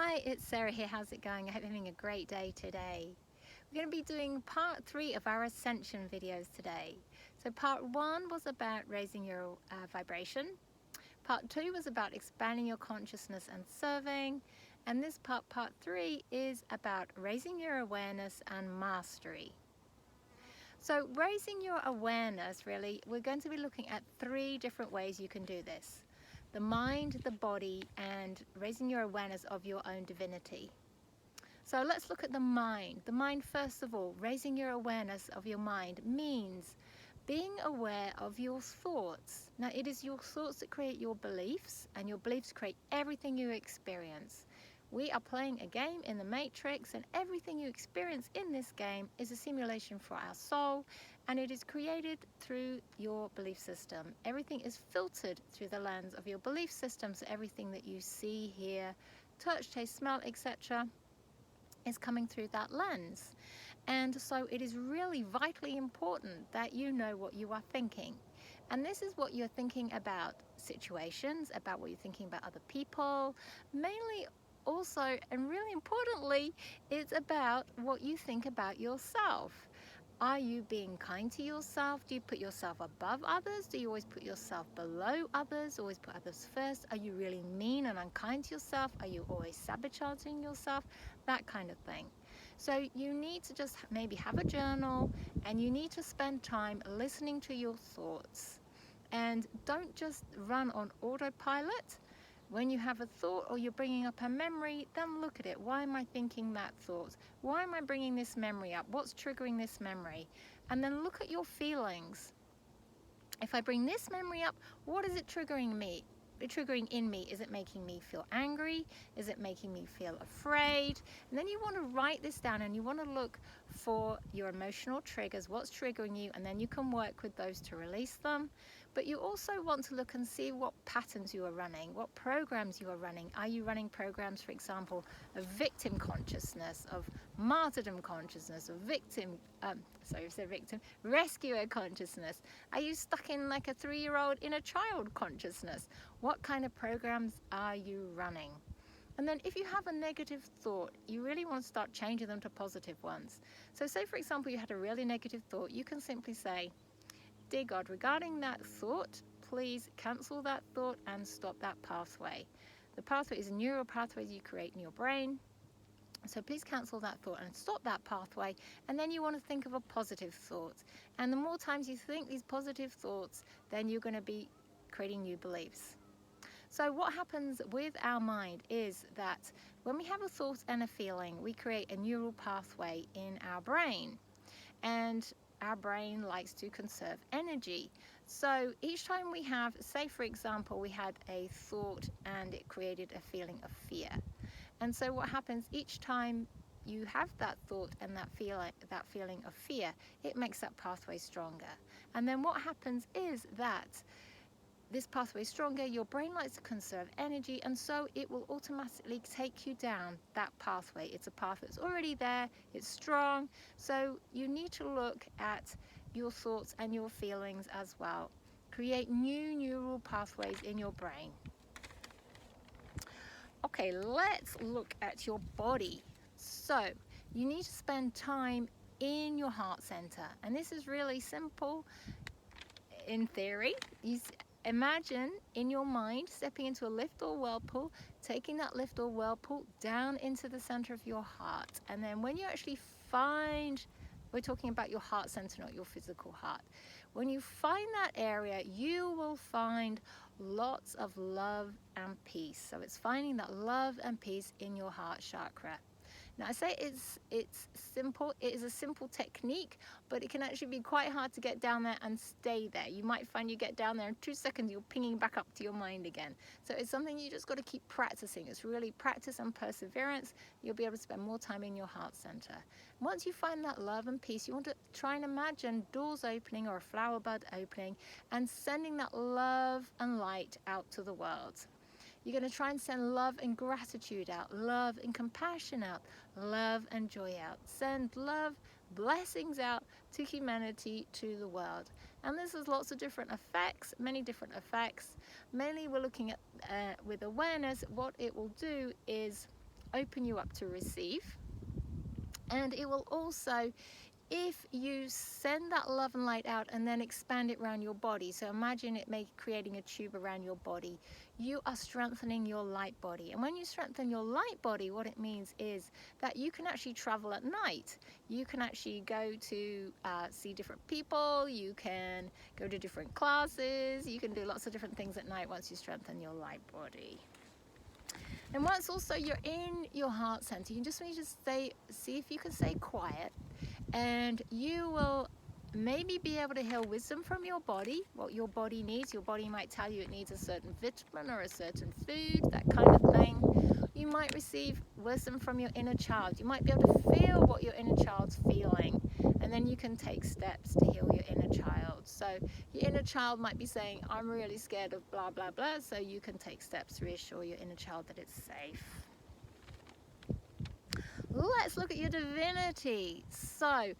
Hi, it's Sarah here. How's it going? I hope you're having a great day today. We're going to be doing part 3 of our ascension videos today. So part 1 was about raising your vibration. Part 2 was about expanding your consciousness and serving. And this part 3, is about raising your awareness and mastery. So raising your awareness, really, we're going to be looking at 3 different ways you can do this. The mind, the body, and raising your awareness of your own divinity. So let's look at the mind. The mind, first of all, raising your awareness of your mind means being aware of your thoughts. Now, it is your thoughts that create your beliefs, and your beliefs create everything you experience. We are playing a game in the Matrix, and everything you experience in this game is a simulation for our soul, and it is created through your belief system. Everything is filtered through the lens of your belief system, so everything that you see, hear, touch, taste, smell, etc. is coming through that lens. And so it is really vitally important that you know what you are thinking. And this is what you're thinking about situations, about what you're thinking about other people, mainly also, and really importantly, it's about what you think about yourself. Are you being kind to yourself? Do you put yourself above others? Do you always put yourself below others? Always put others first? Are you really mean and unkind to yourself? Are you always sabotaging yourself? That kind of thing. So you need to just maybe have a journal, and you need to spend time listening to your thoughts. And don't just run on autopilot. When you have a thought or you're bringing up a memory, then look at it. Why am I thinking that thought? Why am I bringing this memory up? What's triggering this memory? And then look at your feelings. If I bring this memory up, what is it triggering me? Triggering in me? Is it making me feel angry? Is it making me feel afraid? And then you want to write this down, and you want to look for your emotional triggers, what's triggering you, and then you can work with those to release them. But you also want to look and see what patterns you are running, what programs you are running. Are you running programs, for example, of victim consciousness, of martyrdom consciousness, of rescuer consciousness? Are you stuck in like a 3-year-old inner child consciousness? What kind of programs are you running? And then if you have a negative thought, you really want to start changing them to positive ones. So say, for example, you had a really negative thought, you can simply say, "Dear God, regarding that thought, please cancel that thought and stop that pathway." The pathway is neural pathways you create in your brain. So please cancel that thought and stop that pathway. And then you want to think of a positive thought. And the more times you think these positive thoughts, then you're going to be creating new beliefs. So what happens with our mind is that when we have a thought and a feeling, we create a neural pathway in our brain. And our brain likes to conserve energy. So each time we have, say for example, we had a thought and it created a feeling of fear. And so what happens each time you have that thought and that feeling of fear, it makes that pathway stronger. And then what happens is that this pathway is stronger, your brain likes to conserve energy, and so it will automatically take you down that pathway. It's a path that's already there, it's strong, so you need to look at your thoughts and your feelings as well. Create new neural pathways in your brain. Okay, let's look at your body. So you need to spend time in your heart center, and this is really simple in theory. Imagine in your mind stepping into a lift or whirlpool, taking that lift or whirlpool down into the center of your heart. And then when you actually find, we're talking about your heart center, not your physical heart. When you find that area, you will find lots of love and peace. So it's finding that love and peace in your heart chakra. Now I say it's simple, it is a simple technique, but it can actually be quite hard to get down there and stay there. You might find you get down there in 2 seconds, you're pinging back up to your mind again. So it's something you just got to keep practicing. It's really practice and perseverance. You'll be able to spend more time in your heart center. Once you find that love and peace, you want to try and imagine doors opening or a flower bud opening and sending that love and light out to the world. You're going to try and send love and gratitude out, love and compassion out, love and joy out. Send love, blessings out to humanity, to the world. And this has lots of different effects, many different effects. Mainly we're looking at, with awareness, what it will do is open you up to receive. And it will also, if you send that love and light out and then expand it around your body, so imagine it creating a tube around your body, you are strengthening your light body. And when you strengthen your light body, what it means is that you can actually travel at night. You can actually go to see different people, you can go to different classes, you can do lots of different things at night once you strengthen your light body. And once also you're in your heart center, you just need to see if you can stay quiet, and you will maybe be able to hear wisdom from your body, what your body needs. Your body might tell you it needs a certain vitamin or a certain food, that kind of thing. You might receive wisdom from your inner child. You might be able to feel what your inner child's feeling, and then you can take steps to heal your inner child. So your inner child might be saying, I'm really scared of blah, blah, blah, so you can take steps to reassure your inner child that it's safe. Let's look at your divinity. So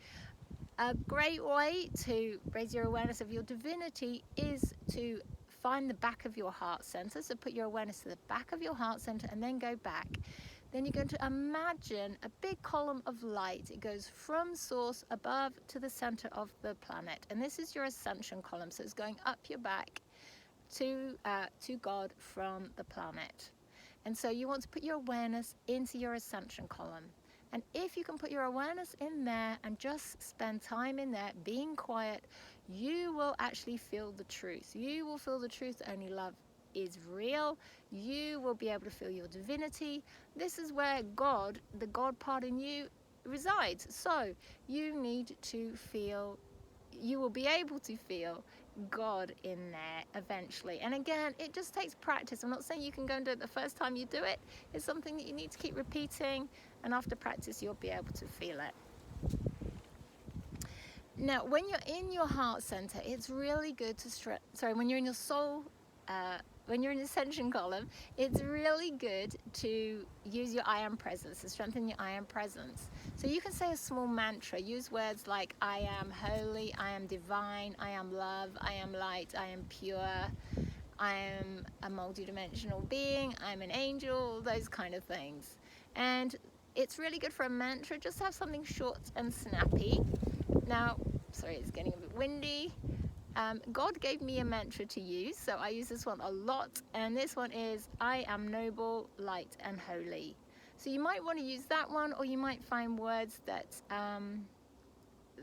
a great way to raise your awareness of your divinity is to find the back of your heart center. So put your awareness to the back of your heart center and then go back. Then you're going to imagine a big column of light. It goes from source above to the center of the planet. And this is your ascension column. So it's going up your back to God from the planet. And so you want to put your awareness into your ascension column. And if you can put your awareness in there and just spend time in there, being quiet, you will actually feel the truth. You will feel the truth that only love is real. You will be able to feel your divinity. This is where God, the God part in you, resides. So you need to feel, you will be able to feel God in there eventually. And again, it just takes practice. I'm not saying you can go and do it the first time you do it. It's something that you need to keep repeating, and after practice you'll be able to feel it. Now when you're in your heart center, it's really good to when you're in your soul, when you're in the ascension column, it's really good to use your I am presence, to strengthen your I am presence. So you can say a small mantra, use words like I am holy, I am divine, I am love, I am light, I am pure, I am a multidimensional being, I'm an angel, those kind of things. And it's really good for a mantra, just have something short and snappy. Now, sorry, it's getting a bit windy. God gave me a mantra to use, so I use this one a lot, and this one is I am noble, light and holy. So you might want to use that one, or you might find words that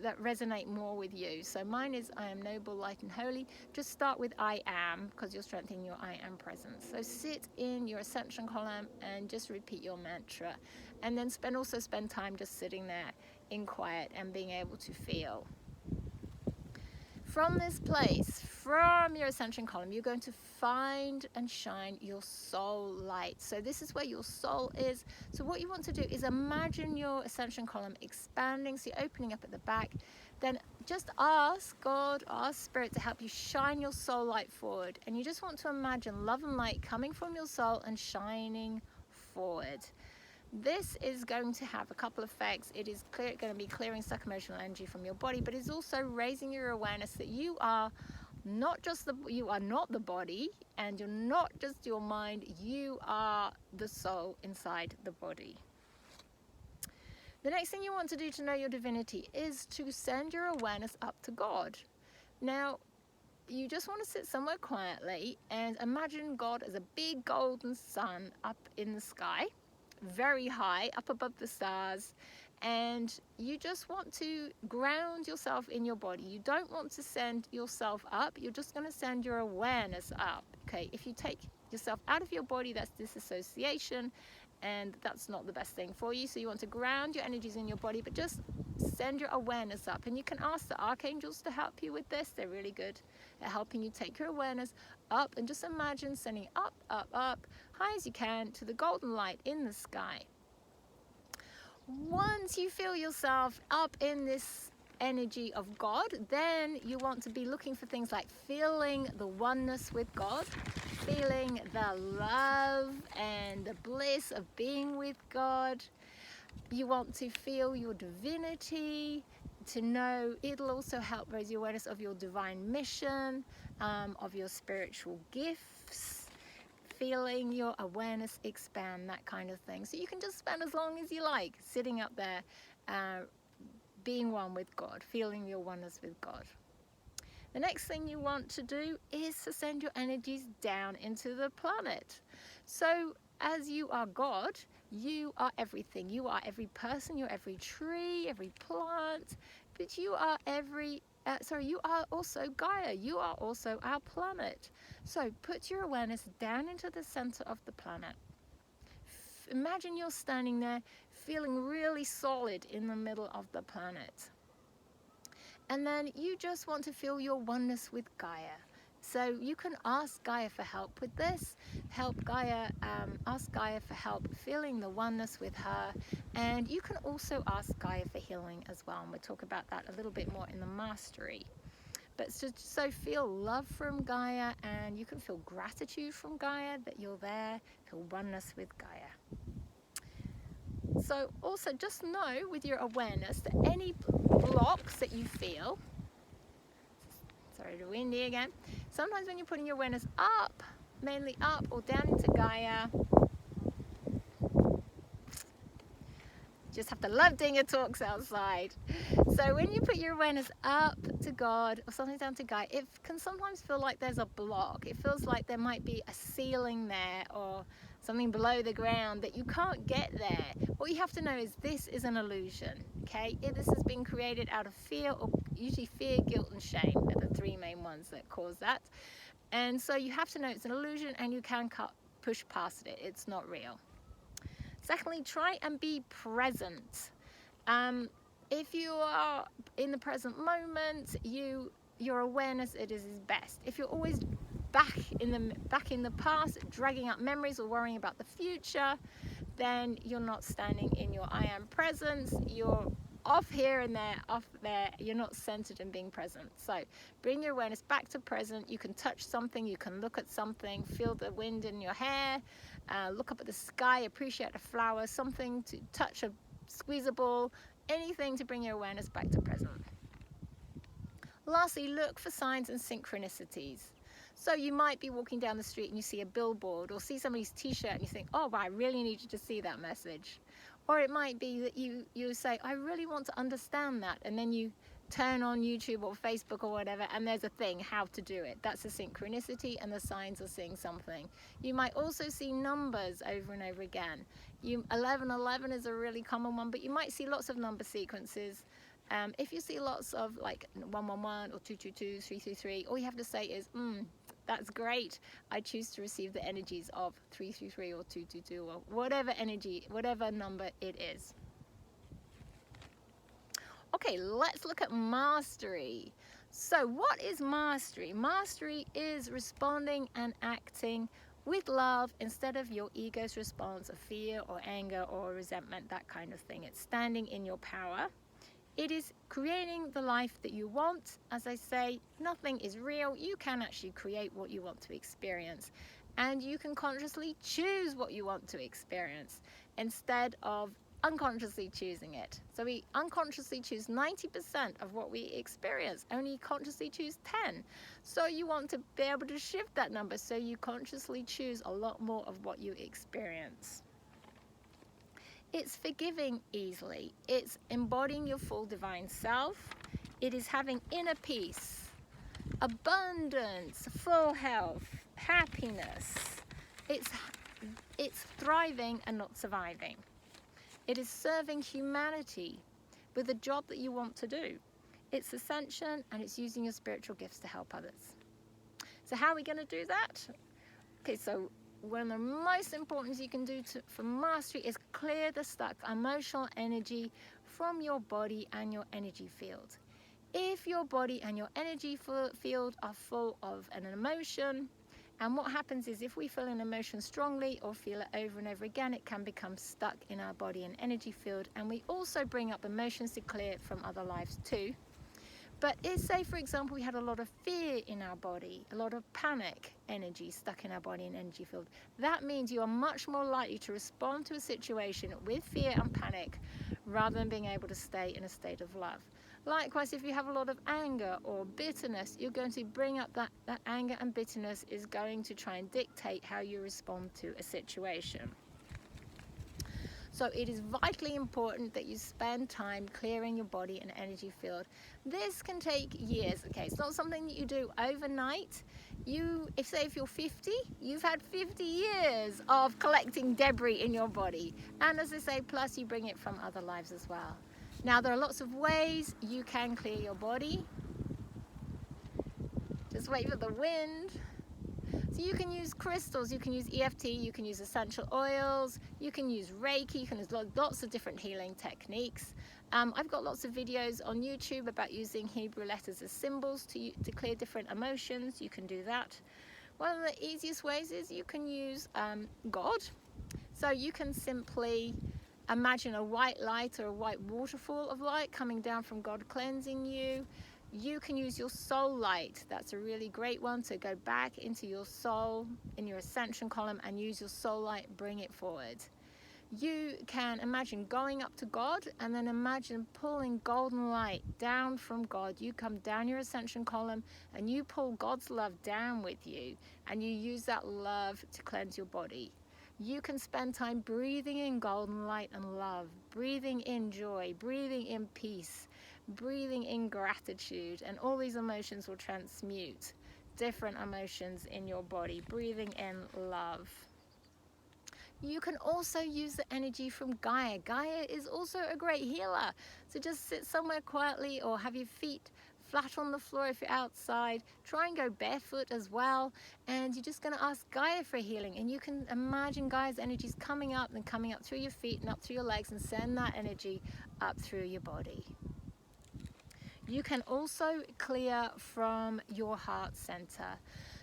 that resonate more with you. So mine is I am noble, light and holy. Just start with I am, because you're strengthening your I am presence. So sit in your ascension column and just repeat your mantra, and then also spend time just sitting there in quiet and being able to feel. From this place, from your ascension column, you're going to find and shine your soul light. So this is where your soul is. So what you want to do is imagine your ascension column expanding, so you're opening up at the back. Then just ask God, ask Spirit to help you shine your soul light forward. And you just want to imagine love and light coming from your soul and shining forward. This is going to have a couple of effects. It is going to be clearing stuck emotional energy from your body, but it's also raising your awareness that you are not the body, and you're not just your mind, you are the soul inside the body. The next thing you want to do to know your divinity is to send your awareness up to God. Now, you just want to sit somewhere quietly and imagine God as a big golden sun up in the sky, very high up above the stars, and you just want to ground yourself in your body. You don't want to send yourself up, you're just going to send your awareness up. Okay, if you take yourself out of your body, that's disassociation, and that's not the best thing for you. So you want to ground your energies in your body, but just send your awareness up. And you can ask the archangels to help you with this. They're really good at helping you take your awareness up, and just imagine sending up, up, up, high as you can to the golden light in the sky. Once you feel yourself up in this energy of God, then you want to be looking for things like feeling the oneness with God, feeling the love and the bliss of being with God. You want to feel your divinity, to know it'll also help raise your awareness of your divine mission, of your spiritual gifts. feeling your awareness expand, that kind of thing. So you can just spend as long as you like sitting up there, being one with God, feeling your oneness with God. The next thing you want to do is to send your energies down into the planet. So as you are God, you are everything. You are every person, you're every tree, every plant, but you are you are also Gaia. You are also our planet. So put your awareness down into the center of the planet. Imagine you're standing there feeling really solid in the middle of the planet. And then you just want to feel your oneness with Gaia. So you can ask Gaia for help with this. Ask Gaia for help feeling the oneness with her. And you can also ask Gaia for healing as well. And we'll talk about that a little bit more in the mastery. But so feel love from Gaia, and you can feel gratitude from Gaia that you're there. Feel oneness with Gaia. So also just know with your awareness that any blocks that you feel, sorry to windy again, sometimes when you're putting your awareness up, mainly up or down into Gaia, just have to love doing your talks outside. So when you put your awareness up to God or something down to Gaia, it can sometimes feel like there's a block. It feels like there might be a ceiling there or something below the ground that you can't get there. What you have to know is this is an illusion, okay? This has been created out of fear, or usually fear, guilt, and shame are the three main ones that cause that. And so you have to know it's an illusion, and you can push past it. It's not real. Secondly, try and be present. If you are in the present moment, your awareness it is best. If you're always back in the past, dragging up memories or worrying about the future, then you're not standing in your I am presence. You're off here and there, off there. You're not centered in being present. So bring your awareness back to present. You can touch something, you can look at something, feel the wind in your hair, look up at the sky, appreciate a flower, something to touch, a squeezable, anything to bring your awareness back to present. Lastly, look for signs and synchronicities. So you might be walking down the street and you see a billboard or see somebody's t-shirt and you think, oh, I really need you to see that message. Or it might be that you say, I really want to understand that. And then you turn on YouTube or Facebook or whatever, and there's a thing, how to do it. That's a synchronicity, and the signs are seeing something. You might also see numbers over and over again. 1111 is a really common one, but you might see lots of number sequences. If you see lots of like 111 or 222, 333, all you have to say is, that's great. I choose to receive the energies of 333 or 222 or whatever energy, whatever number it is. Okay, let's look at mastery. So what is mastery? Mastery is responding and acting with love instead of your ego's response of fear or anger or resentment, that kind of thing. It's standing in your power. It is creating the life that you want. As I say, nothing is real. You can actually create what you want to experience, and you can consciously choose what you want to experience instead of unconsciously choosing it. So we unconsciously choose 90% of what we experience, only consciously choose 10. So you want to be able to shift that number so you consciously choose a lot more of what you experience. It's forgiving easily. It's embodying your full divine self. It is having inner peace, abundance, full health, happiness. It's thriving and not surviving. It is serving humanity with a job that you want to do. It's ascension, and it's using your spiritual gifts to help others. So how are we going to do that? Okay, so one of the most important things you can do for mastery is clear the stuck emotional energy from your body and your energy field. If your body and your energy field are full of an emotion, and what happens is if we feel an emotion strongly or feel it over and over again, it can become stuck in our body and energy field. And we also bring up emotions to clear from other lives too. But say, for example, we had a lot of fear in our body, a lot of panic energy stuck in our body and energy field. That means you are much more likely to respond to a situation with fear and panic rather than being able to stay in a state of love. Likewise, if you have a lot of anger or bitterness, you're going to bring up that anger, and bitterness is going to try and dictate how you respond to a situation. So it is vitally important that you spend time clearing your body and energy field. This can take years. Okay, it's not something that you do overnight. If you're 50, you've had 50 years of collecting debris in your body. And as I say, plus you bring it from other lives as well. Now, there are lots of ways you can clear your body. Just wait for the wind. So you can use crystals, you can use EFT, you can use essential oils, you can use Reiki, you can use lots of different healing techniques. I've got lots of videos on YouTube about using Hebrew letters as symbols to clear different emotions. You can do that. One of the easiest ways is you can use God. So you can simply imagine a white light or a white waterfall of light coming down from God, cleansing you. You can use your soul light. That's a really great one to go back into your soul in your ascension column and use your soul light, bring it forward. You can imagine going up to God and then imagine pulling golden light down from God. You come down your ascension column and you pull God's love down with you, and you use that love to cleanse your body. You can spend time breathing in golden light and love, breathing in joy, breathing in peace, breathing in gratitude, and all these emotions will transmute different emotions in your body. Breathing in love. You can also use the energy from Gaia. Gaia is also a great healer. So just sit somewhere quietly or have your feet flat on the floor if you're outside. Try and go barefoot as well. And you're just going to ask Gaia for healing. And you can imagine Gaia's energies coming up and coming up through your feet and up through your legs, and send that energy up through your body. You can also clear from your heart center.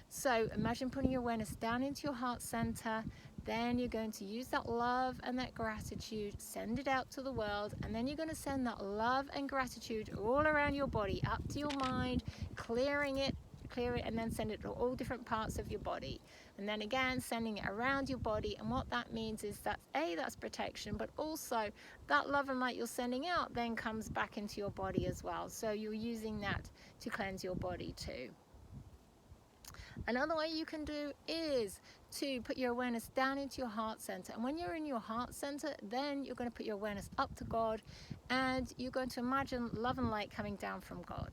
So imagine putting your awareness down into your heart center. Then you're going to use that love and that gratitude, send it out to the world, and then you're going to send that love and gratitude all around your body, up to your mind, clear it, and then send it to all different parts of your body. And then again, sending it around your body. And what that means is that that's protection, but also that love and light you're sending out then comes back into your body as well. So you're using that to cleanse your body too. Another way you can do is to put your awareness down into your heart center. And when you're in your heart center, then you're going to put your awareness up to God, and you're going to imagine love and light coming down from God.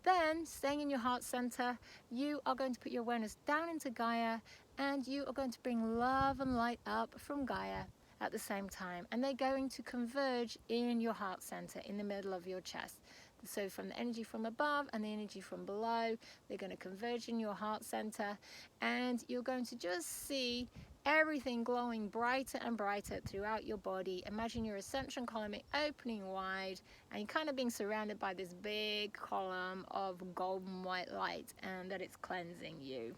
Then, staying in your heart center, you are going to put your awareness down into Gaia, and you are going to bring love and light up from Gaia at the same time. And they're going to converge in your heart center, in the middle of your chest. So from the energy from above and the energy from below, they're going to converge in your heart center, and you're going to just see everything glowing brighter and brighter throughout your body. Imagine your ascension column opening wide, and you're kind of being surrounded by this big column of golden white light, and that it's cleansing you.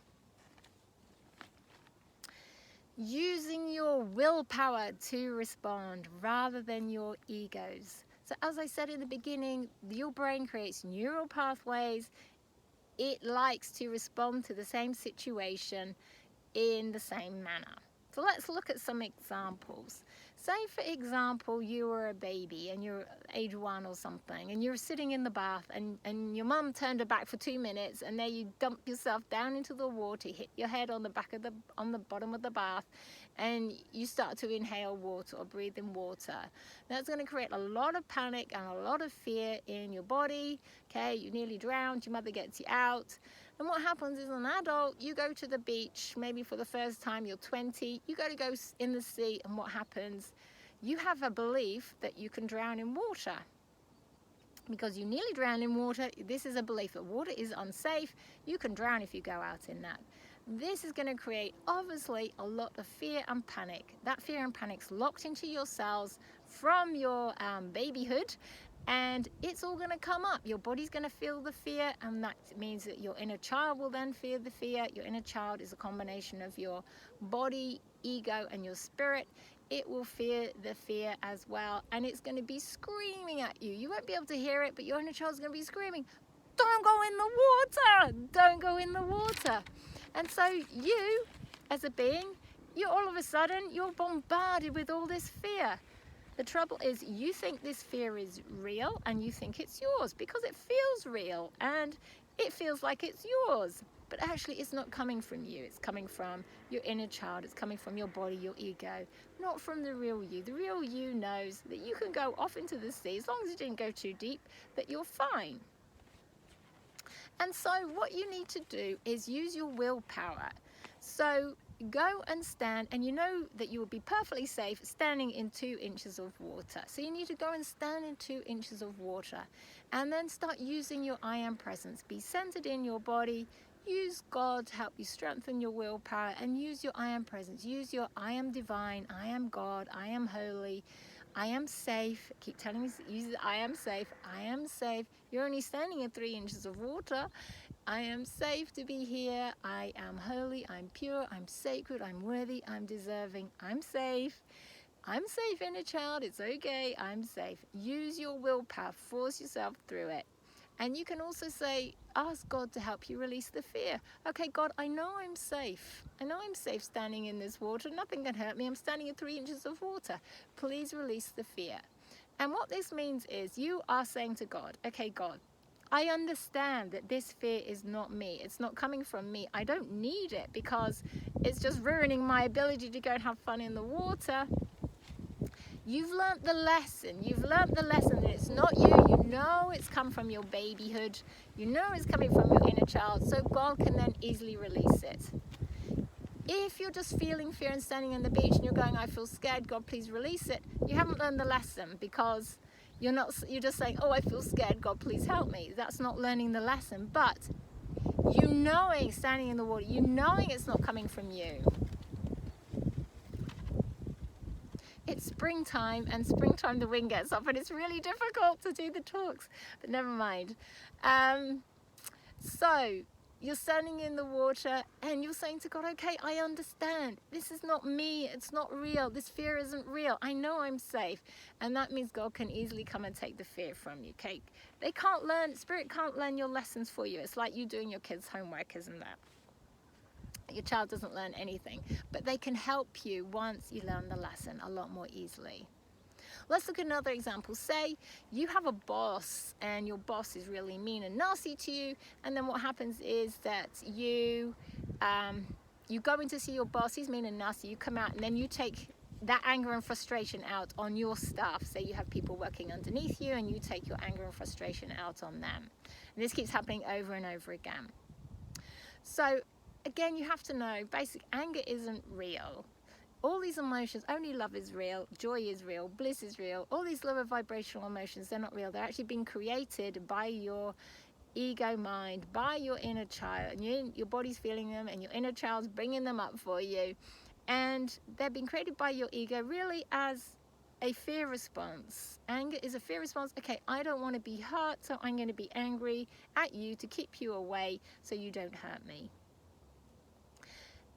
Using your willpower to respond rather than your egos. So as I said in the beginning, your brain creates neural pathways. It likes to respond to the same situation in the same manner. So let's look at some examples. Say, for example, you were a baby and you're age 1 or something, and you're sitting in the bath, and your mum turned her back for 2 minutes, and there you dump yourself down into the water, hit your head on the bottom of the bath, and you start to inhale water or breathe in water. That's going to create a lot of panic and a lot of fear in your body. Okay, you nearly drowned, your mother gets you out. And what happens is, as an adult, you go to the beach, maybe for the first time, you're 20, you go in the sea, and what happens? You have a belief that you can drown in water. Because you nearly drowned in water, this is a belief that water is unsafe, you can drown if you go out in that. This is going to create, obviously, a lot of fear and panic. That fear and panic's locked into your cells from your babyhood, and it's all going to come up. Your body's going to feel the fear, and that means that your inner child will then feel the fear. Your inner child is a combination of your body, ego, and your spirit. It will feel the fear as well, and it's going to be screaming at you. You won't be able to hear it, but your inner child's going to be screaming, "Don't go in the water! Don't go in the water!" And so you, as a being, all of a sudden, you're bombarded with all this fear. The trouble is you think this fear is real and you think it's yours because it feels real and it feels like it's yours. But actually it's not coming from you. It's coming from your inner child. It's coming from your body, your ego, not from the real you. The real you knows that you can go off into the sea as long as you didn't go too deep, that you're fine. And so what you need to do is use your willpower. So go and stand, and you know that you will be perfectly safe standing in 2 inches of water. So you need to go and stand in 2 inches of water and then start using your I am presence. Be centered in your body. Use God to help you strengthen your willpower, and use your I am presence. Use your I am divine, I am God, I am holy, I am safe. Keep telling me, use the I am safe, I am safe. You're only standing in 3 inches of water. I am safe to be here. I am holy, I'm pure, I'm sacred, I'm worthy, I'm deserving, I'm safe. I'm safe, inner child, it's okay, I'm safe. Use your willpower, force yourself through it. And you can also say, ask God to help you release the fear. Okay, God, I know I'm safe. I know I'm safe standing in this water. Nothing can hurt me. I'm standing in 3 inches of water. Please release the fear. And what this means is you are saying to God, okay, God, I understand that this fear is not me. It's not coming from me. I don't need it because it's just ruining my ability to go and have fun in the water. You've learnt the lesson. You've learnt the lesson that it's not you. You know it's come from your babyhood. You know it's coming from your inner child. So God can then easily release it. If you're just feeling fear and standing on the beach and you're going, I feel scared, God, please release it. You haven't learned the lesson because you're just saying, oh, I feel scared, God, please help me. That's not learning the lesson. But you knowing, standing in the water, you knowing it's not coming from you. It's springtime, and springtime the wind gets up and it's really difficult to do the talks, but never mind. So you're standing in the water and you're saying to God, okay, I understand. This is not me. It's not real. This fear isn't real. I know I'm safe. And that means God can easily come and take the fear from you. Okay? They can't learn, Spirit can't learn your lessons for you. It's like you doing your kids' homework, isn't that? Your child doesn't learn anything, but they can help you once you learn the lesson a lot more easily. Let's look at another example. Say you have a boss and your boss is really mean and nasty to you, and then what happens is that you go in to see your boss, he's mean and nasty, you come out and then you take that anger and frustration out on your staff. Say you have people working underneath you and you take your anger and frustration out on them. And this keeps happening over and over again. So again, you have to know, basic anger isn't real. All these emotions, only love is real, joy is real, bliss is real. All these lower vibrational emotions, they're not real. They're actually being created by your ego mind, by your inner child. And your body's feeling them and your inner child's bringing them up for you. And they're being created by your ego really as a fear response. Anger is a fear response. Okay, I don't want to be hurt, so I'm going to be angry at you to keep you away so you don't hurt me.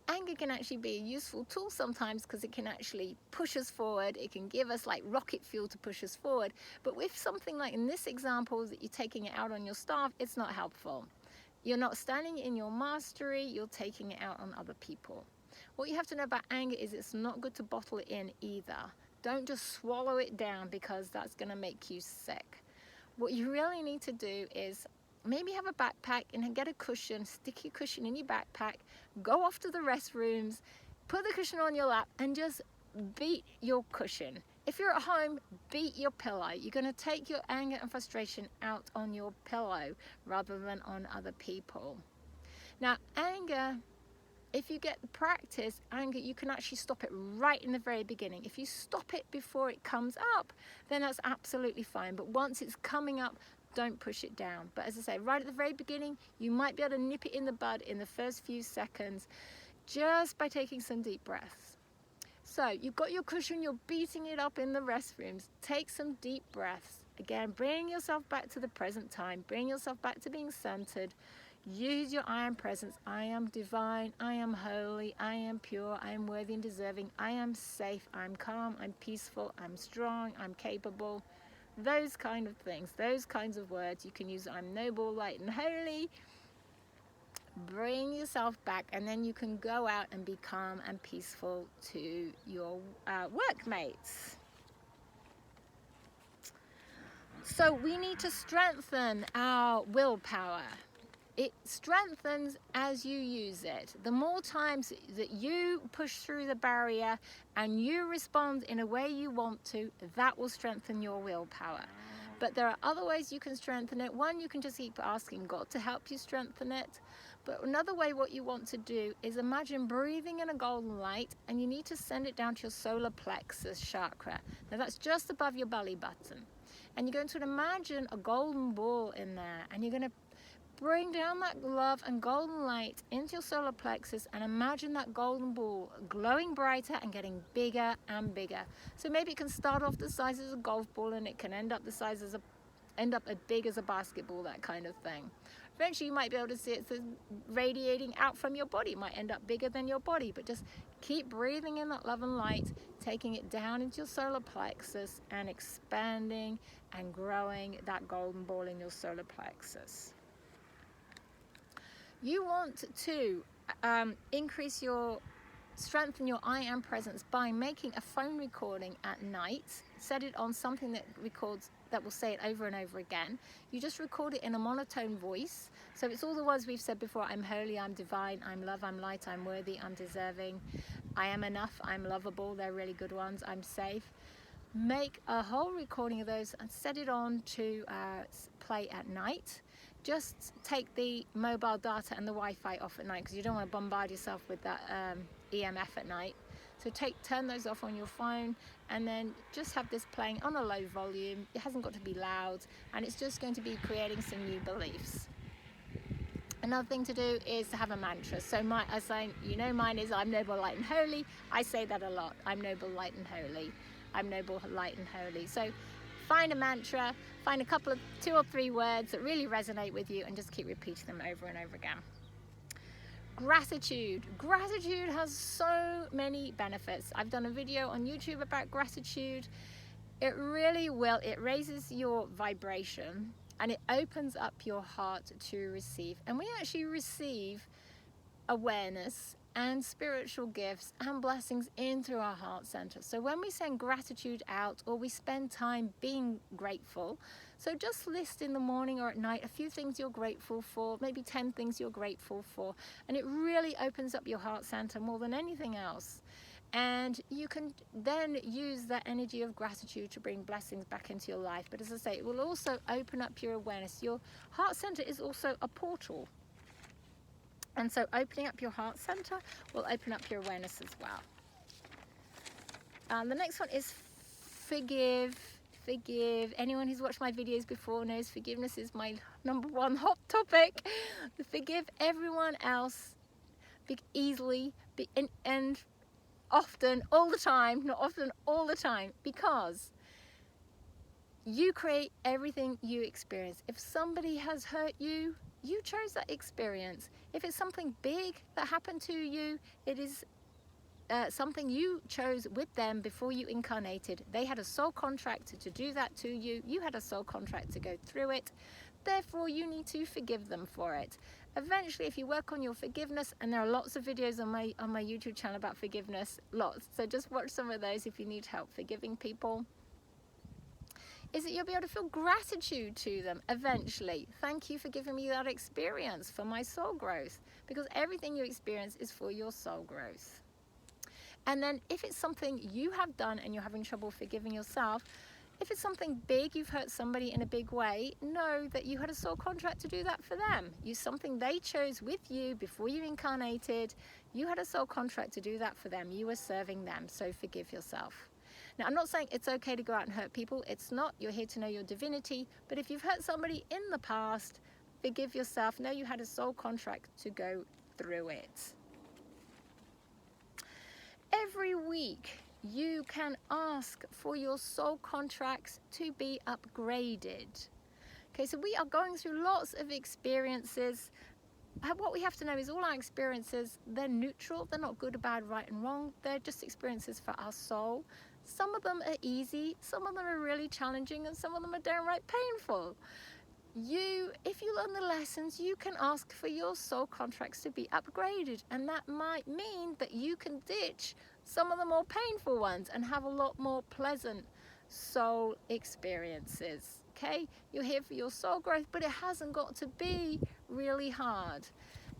Anger can actually be a useful tool sometimes because it can actually push us forward. It can give us like rocket fuel to push us forward. But with something like in this example that you're taking it out on your staff, it's not helpful. You're not standing in your mastery, you're taking it out on other people. What you have to know about anger is it's not good to bottle it in either. Don't just swallow it down because that's going to make you sick. What you really need to do is maybe have a backpack and get a cushion, stick your cushion in your backpack, go off to the restrooms, put the cushion on your lap and just beat your cushion. If you're at home, beat your pillow. You're going to take your anger and frustration out on your pillow rather than on other people. Now, anger, if you get the practice, anger, you can actually stop it right in the very beginning. If you stop it before it comes up, then that's absolutely fine. But once it's coming up, don't push it down. But as I say, right at the very beginning, you might be able to nip it in the bud in the first few seconds just by taking some deep breaths. So you've got your cushion, you're beating it up in the restrooms. Take some deep breaths. Again, bring yourself back to the present time. Bring yourself back to being centered. Use your I am presence. I am divine. I am holy. I am pure. I am worthy and deserving. I am safe. I'm calm. I'm peaceful. I'm strong. I'm capable. Those kind of things, those kinds of words. You can use I'm noble, light and holy. Bring yourself back and then you can go out and be calm and peaceful to your workmates. So we need to strengthen our willpower. It strengthens as you use it. The more times that you push through the barrier and you respond in a way you want to, that will strengthen your willpower. But there are other ways you can strengthen it. One, you can just keep asking God to help you strengthen it. But another way, what you want to do is imagine breathing in a golden light, and you need to send it down to your solar plexus chakra. Now that's just above your belly button. And you're going to imagine a golden ball in there, and you're going to bring down that love and golden light into your solar plexus, and imagine that golden ball glowing brighter and getting bigger and bigger. So maybe it can start off the size of a golf ball, and it can end up as big as a basketball, that kind of thing. Eventually you might be able to see it radiating out from your body. It might end up bigger than your body, but just keep breathing in that love and light, taking it down into your solar plexus and expanding and growing that golden ball in your solar plexus. You want to strengthen your I am presence by making a phone recording at night. Set it on something that will say it over and over again. You just record it in a monotone voice. So it's all the words we've said before. I'm holy, I'm divine, I'm love, I'm light, I'm worthy, I'm deserving, I am enough, I'm lovable. They're really good ones. I'm safe. Make a whole recording of those and set it on to play at night. Just take the mobile data and the Wi-Fi off at night, because you don't want to bombard yourself with that EMF at night. So turn those off on your phone, and then just have this playing on a low volume. It hasn't got to be loud, and it's just going to be creating some new beliefs. Another thing to do is to have a mantra. So mine is I'm noble, light and holy. I say that a lot. I'm noble, light and holy. I'm noble, light and holy. So find a mantra, find a couple of 2 or 3 words that really resonate with you, and just keep repeating them over and over again. Gratitude. Gratitude has so many benefits. I've done a video on YouTube about gratitude. It really will. It raises your vibration and it opens up your heart to receive. And we actually receive awareness and spiritual gifts and blessings in through our heart center. So when we send gratitude out, or we spend time being grateful, so just list in the morning or at night a few things you're grateful for, maybe 10 things you're grateful for, and it really opens up your heart center more than anything else. And you can then use that energy of gratitude to bring blessings back into your life. But as I say, it will also open up your awareness. Your heart center is also a portal. And so opening up your heart center will open up your awareness as well. The next one is forgive. Forgive. Anyone who's watched my videos before knows forgiveness is my #1 hot topic. Forgive everyone else easily and often, all the time, not often, all the time, because you create everything you experience. If somebody has hurt you, you chose that experience. If it's something big that happened to you, it is something you chose with them before you incarnated. They had a soul contract to do that to you. You had a soul contract to go through it. Therefore, you need to forgive them for it. Eventually, if you work on your forgiveness, and there are lots of videos on my YouTube channel about forgiveness, lots. So just watch some of those if you need help forgiving people. Is that you'll be able to feel gratitude to them eventually. Thank you for giving me that experience for my soul growth, because everything you experience is for your soul growth. And then if it's something you have done and you're having trouble forgiving yourself, if it's something big, you've hurt somebody in a big way, know that you had a soul contract to do that for them. Something they chose with you before you incarnated. You had a soul contract to do that for them. You were serving them, so forgive yourself. Now, I'm not saying it's okay to go out and hurt people. It's not. You're here to know your divinity. But if you've hurt somebody in the past, forgive yourself. Know you had a soul contract to go through it. Every week, you can ask for your soul contracts to be upgraded. Okay, so we are going through lots of experiences. What we have to know is all our experiences, they're neutral. They're not good, bad, right and wrong. They're just experiences for our soul. Some of them are easy, some of them are really challenging, and some of them are downright painful. If you learn the lessons, you can ask for your soul contracts to be upgraded, and that might mean that you can ditch some of the more painful ones and have a lot more pleasant soul experiences. okay? You're here for your soul growth, but it hasn't got to be really hard.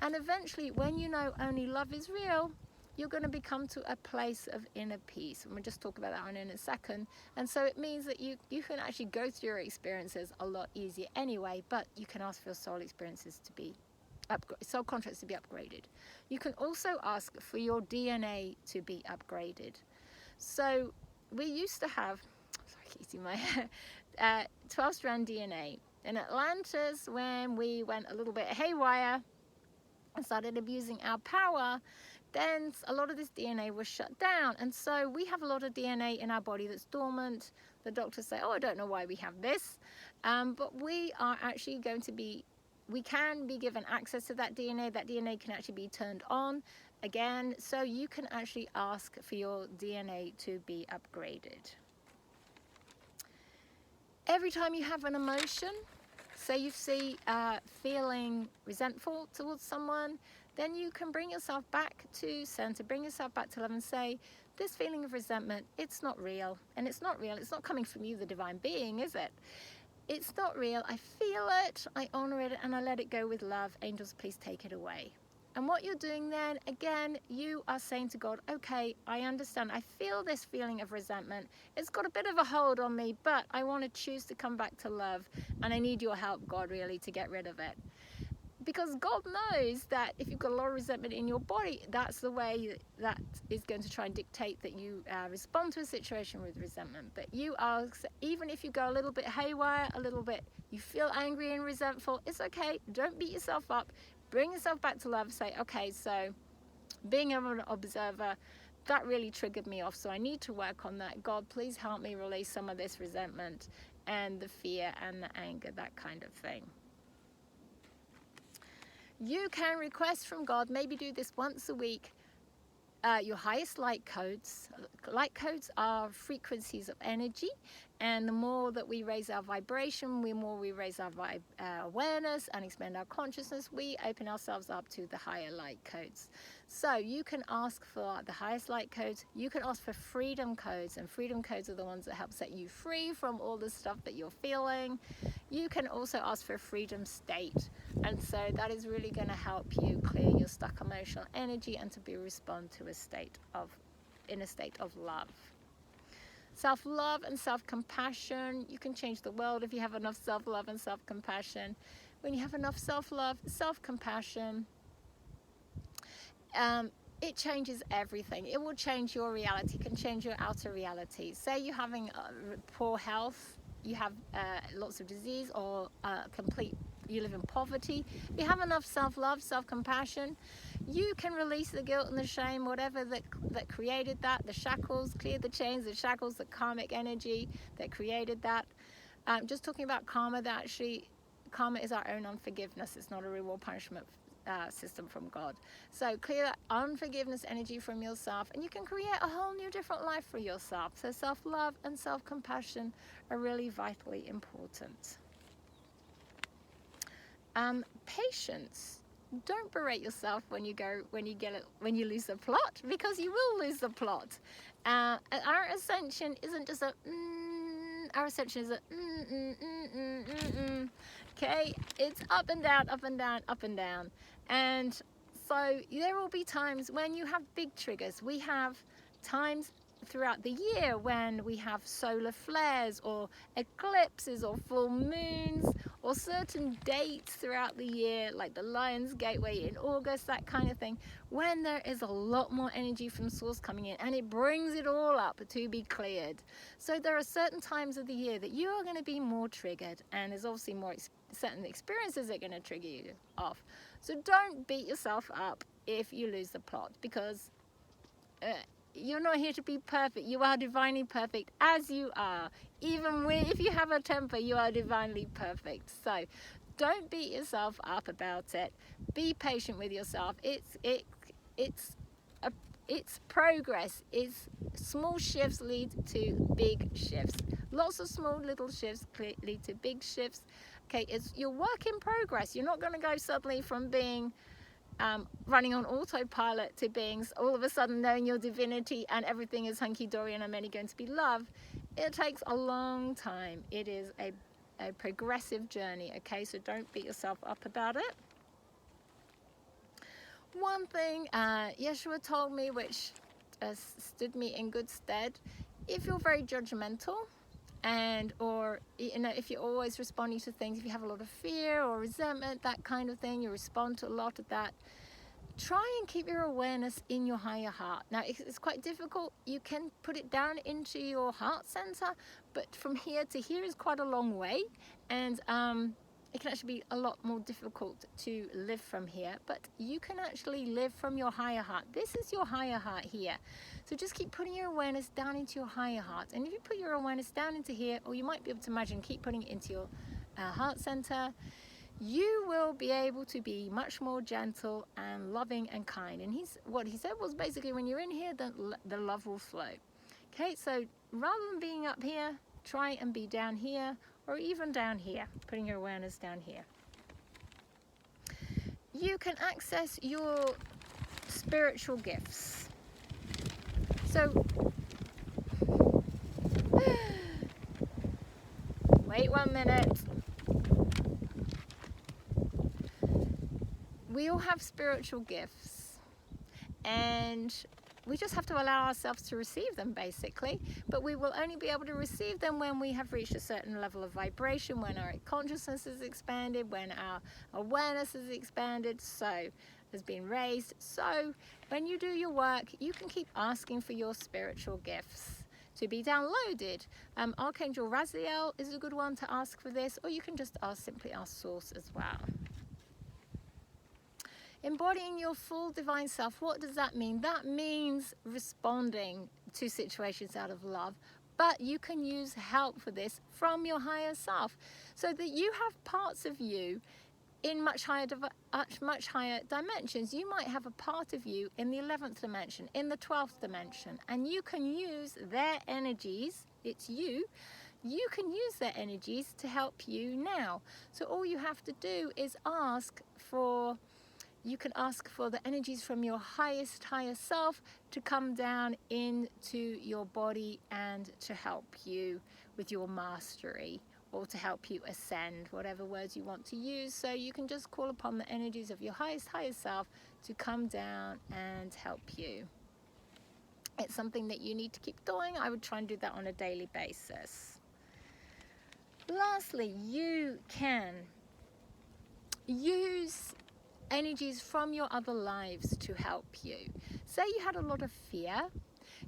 And eventually, when you know only love is real, you're going to become to a place of inner peace. And we'll just talk about that one in a second. And so it means that you can actually go through your experiences a lot easier anyway, but you can ask for your soul experiences to be soul contracts to be upgraded. You can also ask for your DNA to be upgraded. So we used to have, sorry, can you see my hair? 12-strand DNA. In Atlantis, when we went a little bit haywire and started abusing our power, then a lot of this DNA was shut down. And so we have a lot of DNA in our body that's dormant. The doctors say, oh, I don't know why we have this. But we are actually going to be, we can be given access to that DNA. That DNA can actually be turned on again. So you can actually ask for your DNA to be upgraded. Every time you have an emotion, say you see feeling resentful towards someone, then you can bring yourself back to center, bring yourself back to love and say, this feeling of resentment, it's not real. And it's not real. It's not coming from you, the divine being, is it? It's not real. I feel it, I honor it, and I let it go with love. Angels, please take it away. And what you're doing then, again, you are saying to God, okay, I understand. I feel this feeling of resentment. It's got a bit of a hold on me, but I want to choose to come back to love. And I need your help, God, really, to get rid of it. Because God knows that if you've got a lot of resentment in your body, that's the way that is going to try and dictate that you respond to a situation with resentment. But you are, even if you go a little bit haywire, a little bit, you feel angry and resentful, it's okay. Don't beat yourself up. Bring yourself back to love. Say, okay, so being an observer, that really triggered me off. So I need to work on that. God, please help me release some of this resentment and the fear and the anger, that kind of thing. You can request from God, maybe do this once a week, your highest light codes. Light codes are frequencies of energy, and the more that we raise our vibration, the more we raise our awareness and expand our consciousness, we open ourselves up to the higher light codes. So you can ask for the highest light codes. You can ask for freedom codes, and freedom codes are the ones that help set you free from all the stuff that you're feeling. You can also ask for a freedom state, and so that is really going to help you clear your stuck emotional energy and to respond to in a state of love. Self-love and self-compassion. You can change the world if you have enough self-love and self-compassion. When you have enough self-love, self-compassion, it changes everything. It will change your reality. It can change your outer reality. Say you're having poor health, you have lots of disease, or you live in poverty. If you have enough self-love, self-compassion, you can release the guilt and the shame, whatever that created that, the shackles, clear the chains, the shackles, the karmic energy that created that. Just talking about karma, that actually, karma is our own unforgiveness. It's not a reward punishment system from God. So clear that unforgiveness energy from yourself, and you can create a whole new different life for yourself. So self-love and self-compassion are really vitally important. Patience. Don't berate yourself when you lose the plot, because you will lose the plot. Our ascension isn't just a our ascension is a okay, it's up and down, up and down, up and down. And so there will be times when you have big triggers. We have times throughout the year when we have solar flares or eclipses or full moons or certain dates throughout the year, like the Lion's Gateway in August, that kind of thing, when there is a lot more energy from source coming in and it brings it all up to be cleared. So there are certain times of the year that you are going to be more triggered, and there's obviously more certain experiences that are going to trigger you off. So don't beat yourself up if you lose the plot, because you're not here to be perfect. You are divinely perfect as you are. Even if you have a temper, you are divinely perfect. So don't beat yourself up about it. Be patient with yourself. It's progress. It's small shifts lead to big shifts. Lots of small little shifts lead to big shifts. Okay, it's your work in progress. You're not going to go suddenly from being running on autopilot to being all of a sudden knowing your divinity and everything is hunky-dory and I'm only going to be love. It takes a long time. It is a a progressive journey, okay? So don't beat yourself up about it. One thing Yeshua told me, which stood me in good stead, if you're very judgmental, or if you're always responding to things, if you have a lot of fear or resentment, that kind of thing, you respond to a lot of that, try and keep your awareness in your higher heart. Now, it's quite difficult. You can put it down into your heart center, but from here to here is quite a long way, and it can actually be a lot more difficult to live from here, but you can actually live from your higher heart. This is your higher heart here. So just keep putting your awareness down into your higher heart. And if you put your awareness down into here, or you might be able to imagine, keep putting it into your heart center, you will be able to be much more gentle and loving and kind. And what he said was basically, when you're in here, the love will flow. Okay, so rather than being up here, try and be down here, or even down here, putting your awareness down here. You can access your spiritual gifts. So, wait 1 minute. We all have spiritual gifts, and we just have to allow ourselves to receive them, basically. But we will only be able to receive them when we have reached a certain level of vibration, when our consciousness is expanded, when our awareness is expanded, so has been raised. So when you do your work, you can keep asking for your spiritual gifts to be downloaded. Archangel Raziel is a good one to ask for this, or you can just simply ask Source as well. Embodying your full divine self, what does that mean? That means responding to situations out of love, but you can use help for this from your higher self, so that you have parts of you in much higher dimensions. You might have a part of you in the 11th dimension, in the 12th dimension, and you can use their energies. It's you can use their energies to help you now. So all you have to do is you can ask for the energies from your higher self to come down into your body and to help you with your mastery, or to help you ascend, whatever words you want to use. So you can just call upon the energies of your highest self to come down and help you. It's something that you need to keep doing. I would try and do that on a daily basis. Lastly, you can use energies from your other lives to help you. Say you had a lot of fear,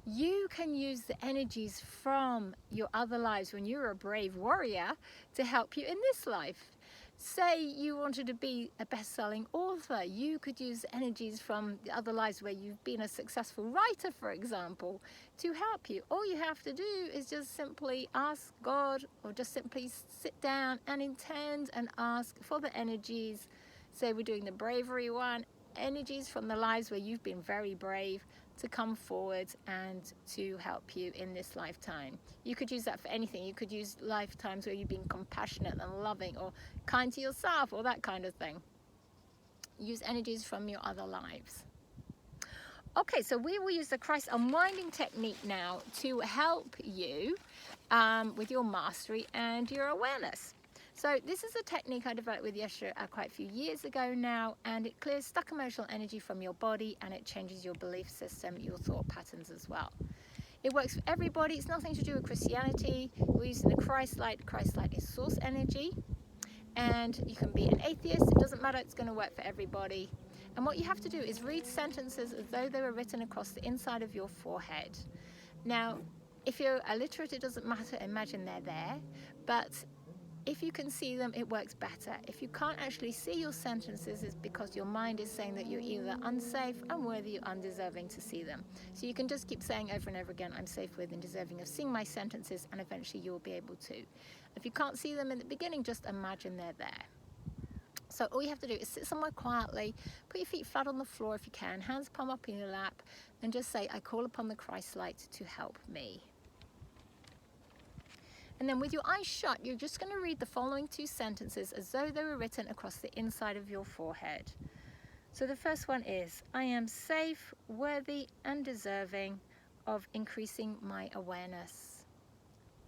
you can use the energies from your other lives when you were a brave warrior to help you in this life. Say you wanted to be a best-selling author, you could use energies from the other lives where you've been a successful writer, for example, to help you. All you have to do is just simply ask God, or just simply sit down and intend and ask for the energies. Say we're doing the bravery one, energies from the lives where you've been very brave to come forward and to help you in this lifetime. You could use that for anything. You could use lifetimes where you've been compassionate and loving, or kind to yourself, or that kind of thing. Use energies from your other lives. Okay, so we will use the Christ unwinding technique now to help you with your mastery and your awareness. So this is a technique I developed with Yeshua quite a few years ago now, and it clears stuck emotional energy from your body, and it changes your belief system, your thought patterns as well. It works for everybody. It's nothing to do with Christianity. We're using the Christ light. Christ light is source energy, and you can be an atheist. It doesn't matter. It's going to work for everybody. And what you have to do is read sentences as though they were written across the inside of your forehead. Now, if you're illiterate, it doesn't matter. Imagine they're there, but if you can see them, it works better. If you can't actually see your sentences, it's because your mind is saying that you're either unsafe, unworthy, or undeserving to see them. So you can just keep saying over and over again, I'm safe with and deserving of seeing my sentences, and eventually you'll be able to. If you can't see them in the beginning, just imagine they're there. So all you have to do is sit somewhere quietly, put your feet flat on the floor if you can, hands palm up in your lap, and just say, I call upon the Christ light to help me. And then with your eyes shut, you're just going to read the following two sentences as though they were written across the inside of your forehead. So the first one is, I am safe, worthy, and deserving of increasing my awareness.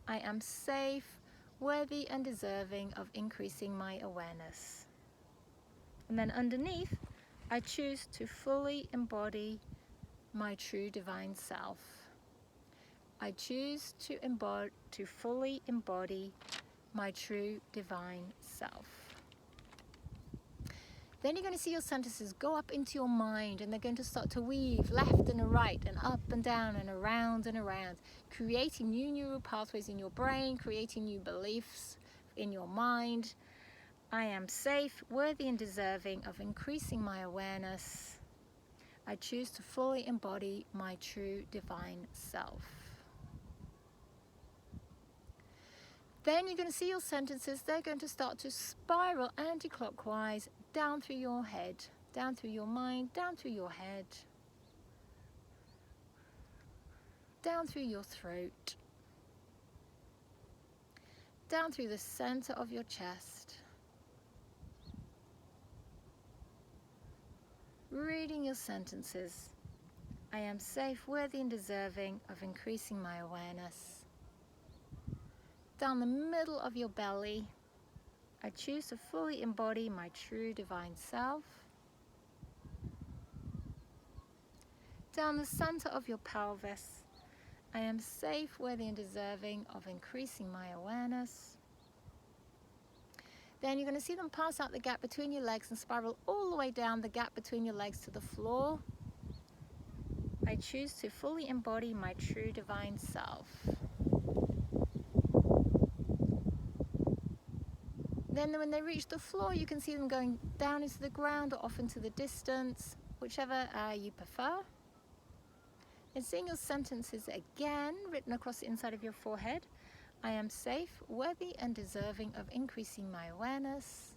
I am safe, worthy and deserving of increasing my awareness. And then underneath, I choose to fully embody my true divine self. I choose to fully embody my true divine self. Then you're going to see your sentences go up into your mind, and they're going to start to weave left and right and up and down and around, creating new neural pathways in your brain, creating new beliefs in your mind. I am safe, worthy and deserving of increasing my awareness. I choose to fully embody my true divine self. Then you're going to see your sentences, they're going to start to spiral anti-clockwise down through your head, down through your mind, down through your head, down through your throat, down through the center of your chest. Reading your sentences. I am safe, worthy and deserving of increasing my awareness. Down the middle of your belly, I choose to fully embody my true divine self. Down the center of your pelvis, I am safe, worthy and deserving of increasing my awareness. Then you're going to see them pass out the gap between your legs and spiral all the way down the gap between your legs to the floor. I choose to fully embody my true divine self. Then when they reach the floor, you can see them going down into the ground or off into the distance, whichever you prefer. And seeing your sentences again written across the inside of your forehead. I am safe, worthy and deserving of increasing my awareness.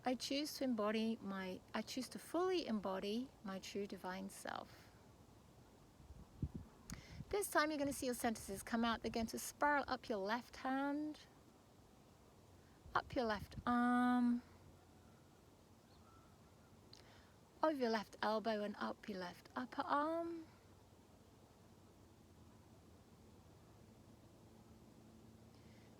I choose to fully embody my true divine self. This time you're going to see your sentences come out. They're going to spiral up your left hand, up your left arm, over your left elbow and up your left upper arm.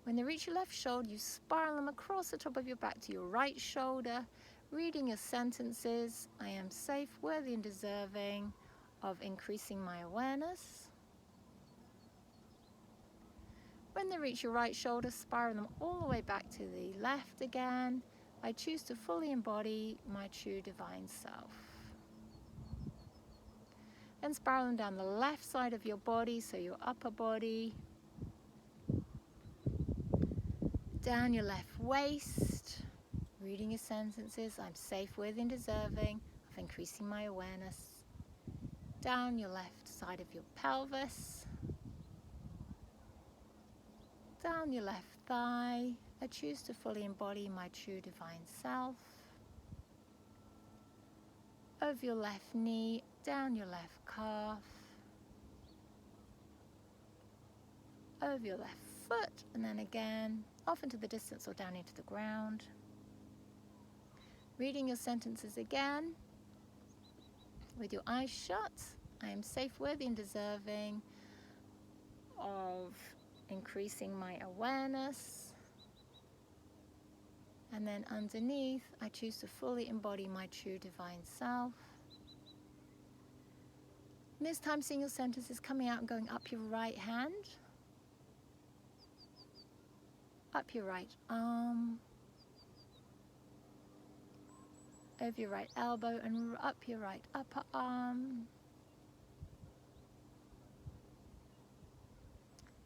When they reach your left shoulder, you spiral them across the top of your back to your right shoulder, reading your sentences. I am safe, worthy and deserving of increasing my awareness. When they reach your right shoulder, spiral them all the way back to the left again. I choose to fully embody my true divine self. Then spiral them down the left side of your body, so your upper body, down your left waist, reading your sentences. I'm safe, worthy and deserving of increasing my awareness. Down your left side of your pelvis, down your left thigh. I choose to fully embody my true divine self. Over your left knee, down your left calf, over your left foot, and then again off into the distance or down into the ground. Reading your sentences again with your eyes shut. I am safe, worthy and deserving of increasing my awareness. And then underneath, I choose to fully embody my true divine self. And this time, seeing your sentences coming out and going up your right hand, up your right arm, over your right elbow and up your right upper arm.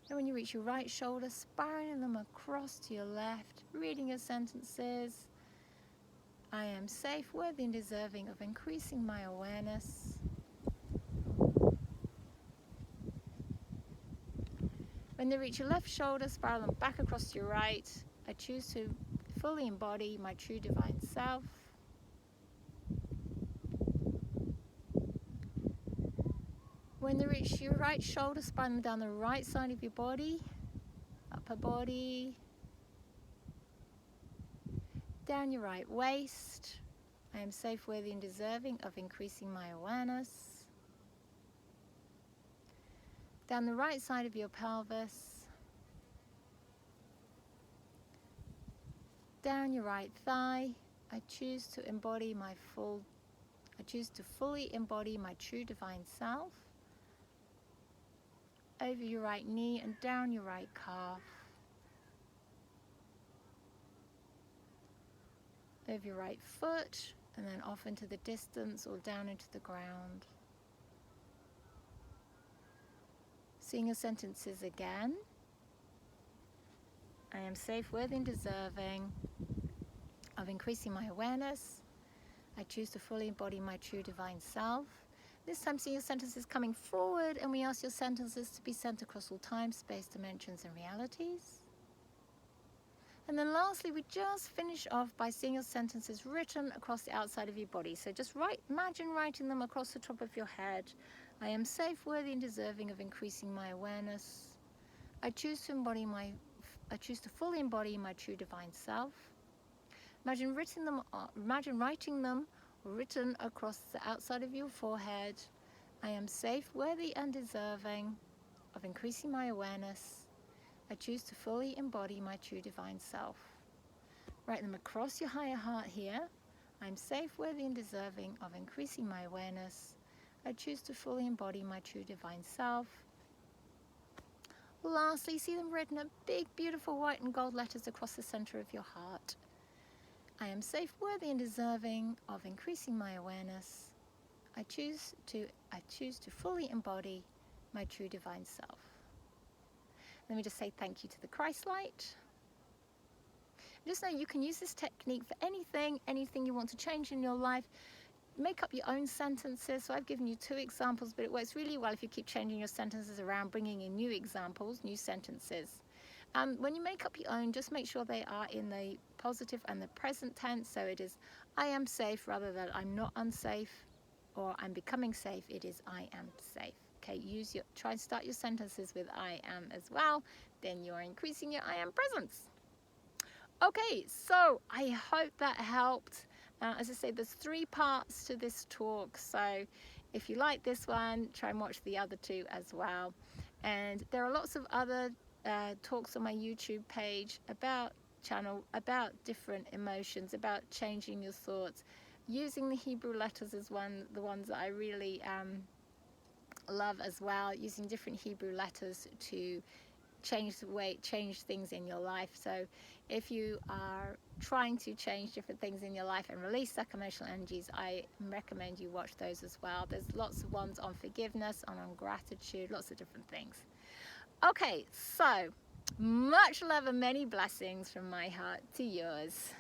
And when you reach your right shoulder, spiraling them across to your left, reading your sentences. I am safe, worthy and deserving of increasing my awareness. When they reach your left shoulder, spiral them back across to your right. I choose to fully embody my true divine self. When they reach your right shoulder, spiral them down the right side of your body, upper body, down your right waist. I am safe, worthy and deserving of increasing my awareness. Down the right side of your pelvis, down your right thigh. I choose to fully embody my true divine self. Over your right knee and down your right calf. Over your right foot and then off into the distance or down into the ground. Seeing your sentences again. I am safe, worthy and deserving of increasing my awareness. I choose to fully embody my true divine self. This time see your sentences coming forward, and we ask your sentences to be sent across all time, space, dimensions and realities. And then lastly, we just finish off by seeing your sentences written across the outside of your body. So just imagine writing them across the top of your head. I am safe, worthy and deserving of increasing my awareness. I choose to fully embody my true divine self. Imagine writing them written across the outside of your forehead. I am safe, worthy and deserving of increasing my awareness. I choose to fully embody my true divine self. Write them across your higher heart here. I'm safe, worthy and deserving of increasing my awareness. I choose to fully embody my true divine self. Lastly, see them written in big, beautiful white and gold letters across the center of your heart. I am safe, worthy and deserving of increasing my awareness. I choose to fully embody my true divine self. Let me just say thank you to the Christ light. Just know you can use this technique for anything you want to change in your life. Make up your own sentences. So I've given you 2 examples, but it works really well if you keep changing your sentences around, bringing in new examples, new sentences. When you make up your own, just make sure they are in the positive and the present tense. So it is I am safe rather than I'm not unsafe, or I'm becoming safe. It is I am safe. Okay, try and start your sentences with I am as well. Then you're increasing your I am presence. Okay, so I hope that helped. As I say, there's 3 parts to this talk, so if you like this one, try and watch the other 2 as well. And there are lots of other talks on my YouTube page about different emotions, about changing your thoughts. Using the Hebrew letters is the ones that I really love as well, using different Hebrew letters to change things in your life. So if you are trying to change different things in your life and release stuck emotional energies, I recommend you watch those as well. There's lots of ones on forgiveness, on gratitude, lots of different things. Okay, so much love and many blessings from my heart to yours.